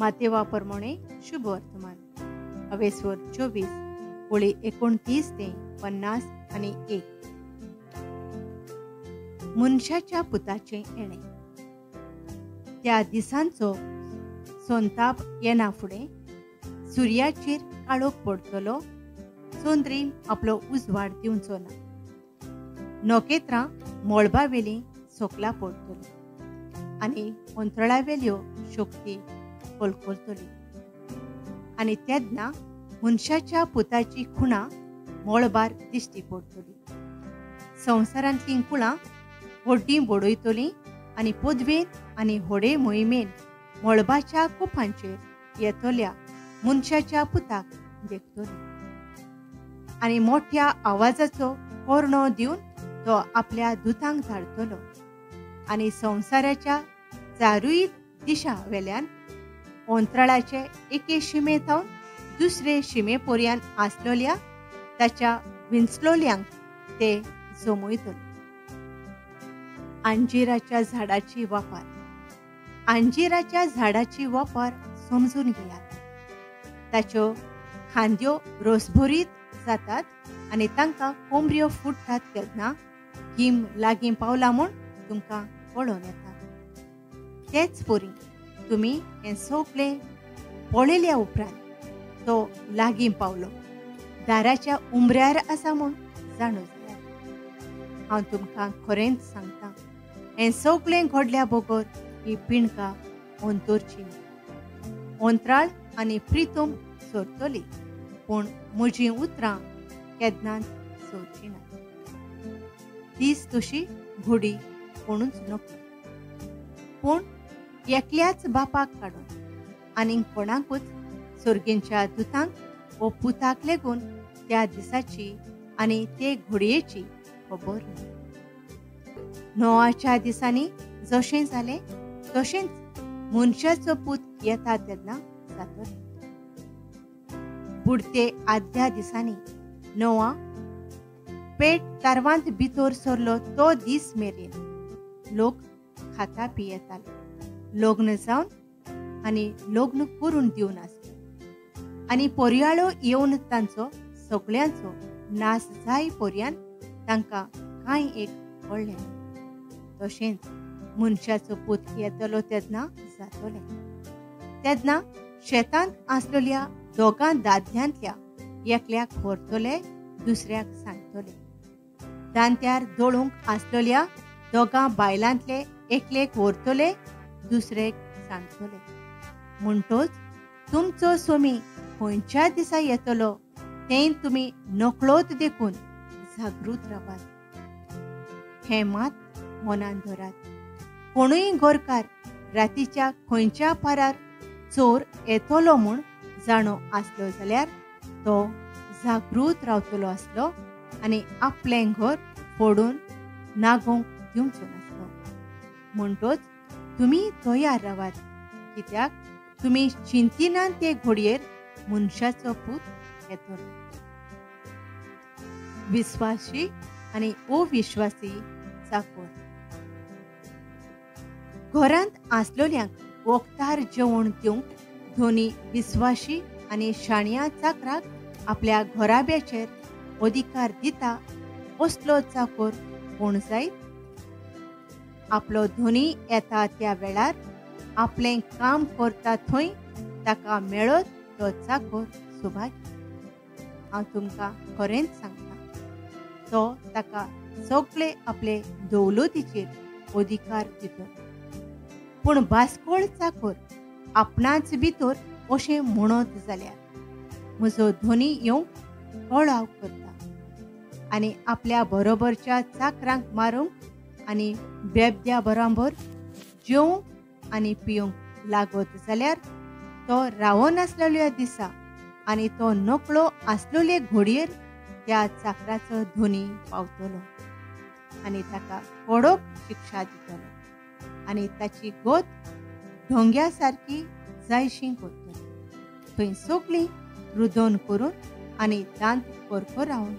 मातेवा प्रमाणे शुभ वर्तमान हवेस्वर 24 ओळी 29 ते 50 आणि 1. मनशाच्या पुताचे येणे. त्या दिसांचो सोंताप येना फुडें सुर्याचेर काळोख पडटलो, चोंद्रीन आपलो उजवाड दिवचो ना. नोकेत्रां मोळबावेलीं सोकला पडटलीं आनी अंतराळावेल्यो शक्ती कोलकोलतली. आनी तेन्ना मनशाच्या पुताची खुणां मोळबार दिश्टी पडटली. संवसारांतलीं कुळां व्हड्डीं बडयतलीं आनी पदवेन आनी व्हडे मोहिमेन मोळबाच्या कोपांचेर येतल्या मनशाच्या पुताक देखतली. आनी मोठ्या आवाजाचो कोर्णो दिवन तो आपल्या दुतांक धाडटलो आनी संवसाराच्या चारूय दिशा वेल्यान अंतराळाचे एके शिमेतावन दुसरे शिमे पर्यान आसलेल्या ताच्या विंचलोल्यांक ते जमयतले. अंजिराच्या झाडाची वापर. अंजिराच्या झाडाची वापर समजून घेयात. ताच्यो खांद्यो रोसभरीत जातात आनी तांकां कोंबऱ्यो फुटतात तेन्ना गीम लागीं पावला म्हूण तुमकां कळोन येता. तेच परी तुमी हें सगळें पळयल्या उपरांत तो लागीं पावलो, दाराच्या उमऱ्यार आसा म्हूण जाणून जाल्यार. हांव तुमकां खरेंच सांगतां, हें सगळें घडल्या बगर ही पिणकां अंतरची ना. अंतराळ आनी प्रितम सोरतली, पूण म्हजीं उतरां केन्नाच सोरचीं ना. दीस तशी घडी कोणूच नको, पूण एकल्याच बापाक काडून आनीक कोणाकूच सर्गेंच्या दुतांक व पुताक लेगून त्या दिसाची आनी ते घडयेची खबर ना. नोआच्या दिसांनी जशें जालें तशेंच मनशाचो पूत येता तेन्ना जातलें. बुडते आदल्या दिसांनी नोआ पेट तारवांत भितर सरलो तो दीस मेरेन लोक खाता पियेताले, लग्न जावन आनी लग्न करून दिवन आसले आनी पर्याळो येवन तांचो सगळ्यांचो नाश जाय पर्यान तांकां कांय एक कळ्ळें ना. तशेंच मनशाचो पूत येतलो तेन्ना जातलें. तेन्ना शेतांत आसलेल्या दोगां दादल्यांतल्या एकल्याक व्हरतले, दुसऱ्याक सांगतले. दांत्यार दळूंक आसलेल्या दोगां बायलांतले एकलेक व्हरतले, दुसरेक सांगतले. म्हणटच तुमचो स्वामी खंयच्या दिसा येतलो तें तुमी नकळोत देखून जागृत रावात. हें मात मनान धरात. कोणूय गोरकार रातीच्या खंयच्या पारार चोर येतलो म्हूण जाणो आसलो जाल्यार तो जागृत रावतलो आसलो आनी आपलें घर फोडून नागोवंक दिवचो नासलो. म्हणटच तुमी तयार रावात, कित्याक तुमी चिंतिनान ते घडयेर मनशाचो पूत येतलो. विस्वासी आनी अविश्वासी चाकर. घरांत आसलेल्यांक वखदार जेवण दिवंक दोनी विस्वासी आनी शाणया चाकराक आपल्या घराब्याचेर अधिकार दिता असलो चाकर कोण जायत? आपलो धोनी येता त्या वेळार आपलें काम करता थंय ताका मेळत तो चाकर सुभाग्य. हांव तुमकां खरेंच सांगतां, तो ताका सगळे आपले दौलतीचेर अधिकार दितलो. पूण भास्कोळ चाकर आपणाच भितर अशें म्हणत जाल्यार म्हजो धोनी येवंक कळाव करता आनी आपल्या बरोबरच्या चाकरांक मारूंक आनी बेबद्या बरोबर जेवंक आनी पिवंक लागत जाल्यार तो रावोन आसलेल्या दिसा आनी तो नकळो आसलेले घडयेर त्या चाकराचो धोनी पावतलो आनी ताका कडक शिक्षा दितलो आनी ताची गोत ढोंग्या सारकी जायशी करतली. थंय सगळीं रुदोन करून आनी दांत करकरावन